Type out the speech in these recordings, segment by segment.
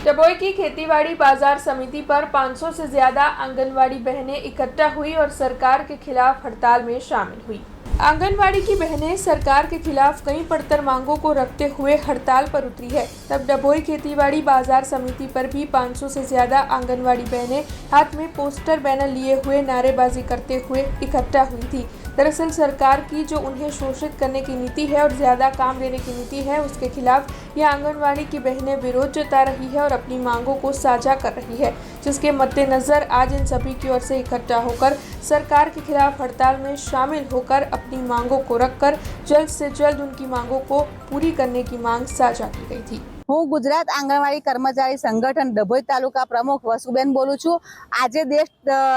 डभोई की खेतीबाड़ी बाजार समिति पर 500 से ज्यादा आंगनवाड़ी बहनें इकट्ठा हुई और सरकार के खिलाफ हड़ताल में शामिल हुई। आंगनवाड़ी की बहनें सरकार के खिलाफ कई पड़तर मांगों को रखते हुए हड़ताल पर उतरी है। तब डभोई खेतीबाड़ी बाजार समिति पर भी 500 से ज्यादा आंगनवाड़ी बहनें हाथ में पोस्टर बैनर लिए हुए नारेबाजी करते हुए इकट्ठा हुई थी। दरअसल सरकार की जो उन्हें शोषित करने की नीति है और ज्यादा काम देने की नीति है, उसके खिलाफ ये आंगनवाड़ी की बहनें विरोध जता रही है और अपनी मांगों को साझा कर रही है, जिसके मद्देनजर आज इन सभी की ओर से इकट्ठा होकर सरकार के खिलाफ हड़ताल में शामिल होकर अपनी मांगों को रखकर जल्द से जल्द उनकी मांगों को पूरी करने की मांग साझा की गई थी। હું ગુજરાત આંગણવાડી કર્મચારી સંગઠન ડભોઈ તાલુકા પ્રમુખ વસુબેન બોલું છું। આજે દેશ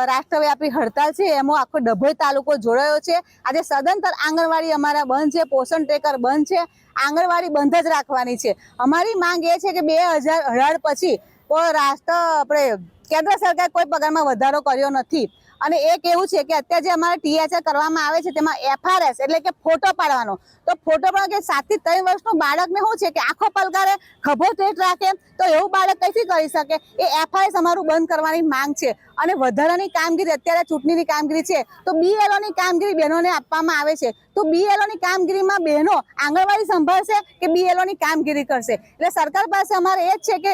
રાષ્ટ્રવ્યાપી હડતાલ છે, એમાં આખો ડભોઈ તાલુકો જોડાયો છે। આજે સદંતર આંગણવાડી અમારા બંધ છે, પોષણ ટેકર બંધ છે, આંગણવાડી બંધ જ રાખવાની છે। અમારી માંગ એ છે કે 2018 પછી કોઈ રાષ્ટ્ર આપણે કેન્દ્ર સરકાર કોઈ પગારમાં વધારો કર્યો નથી। અને એક એવું છે કે અત્યારે જે અમારે ટીએચઆર કરવામાં આવે છે તેમાં એફઆરએસ એટલે કે ફોટો પાડવાનો, તો ફોટો પાડવા કે 7 થી 3 વર્ષનું બાળકને શું છે કે આખો પલકારે ખભો ટેટ રાખે તો એવું બાળક કઈથી કરી શકે? એ એફઆરએસ અમારું બંધ કરવાની માંગ છે। અને વધારાની કામગીરી અત્યારે ચૂંટણીની કામગીરી છે તો બીએલઓની કામગીરી બહેનોને આપવામાં આવે છે, તો બીએલઓની કામગીરીમાં બહેનો આંગણવાડી સંભાળશે કે બીએલઓની કામગીરી કરશે? એટલે સરકાર પાસે અમારે એ જ છે કે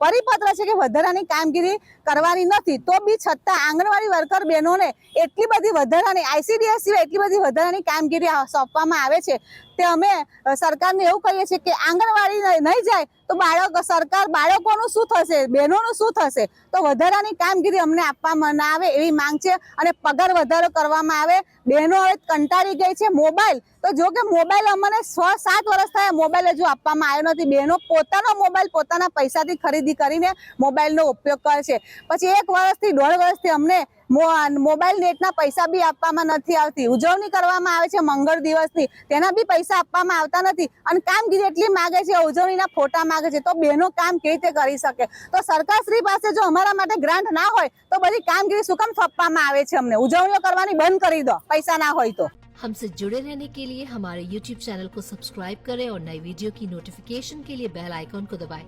પરિપત્ર છે કે વધારાની કામગીરી કરવાની નથી, તો બી છતાં આંગણવાડી વર્કર બહેનોને એટલી બધી વધારાની આઈસીડીએસ સિવાય એટલી બધી વધારાની કામગીરી સોંપવામાં આવે છે। તે અમે સરકારને એવું કહીએ છીએ કે આંગણવાડી નહીં જાય તો બાળકોનું શું થશે, બહેનોનું શું થશે? તો વધારાની કામગીરી અમને આપવામાં ના આવે એવી માંગ છે અને પગાર વધારો કરવામાં આવે। બહેનો હવે કંટાળી ગઈ છે। મોબાઈલ તો જો કે મોબાઈલ અમને 6-7 વર્ષ થયા મોબાઈલ હજુ આપવામાં આવ્યો નથી। બહેનો પોતાનો મોબાઈલ પોતાના પૈસાથી ખરીદી કરીને મોબાઈલનો ઉપયોગ કરે છે। પછી 1 વર્ષથી 1.5 વર્ષથી અમને મોબાઈલ નેટના પૈસા બી આપવામાં નથી આવતી। ઉજવણી કરવામાં આવે છે મંગળ દિવસની, તેના બી પૈસા આપવામાં આવતા નથી અને કામગીરી એટલી માંગે છે, ઉજવણીના ફોટા માંગે છે, તો બહેનો કામ કેવી રીતે કરી શકે? તો સરકારશ્રી પાસે જો અમારા માટે ગ્રાન્ટ ના હોય તો બધી કામગીરી શું કામ સોંપવામાં આવે છે? અમને ઉજવણીઓ કરવાની બંધ કરી દો, પૈસા ना हो तो। हमसे जुड़े रहने के लिए हमारे YouTube चैनल को सब्सक्राइब करें और नई वीडियो की नोटिफिकेशन के लिए बेल आइकॉन को दबाएं।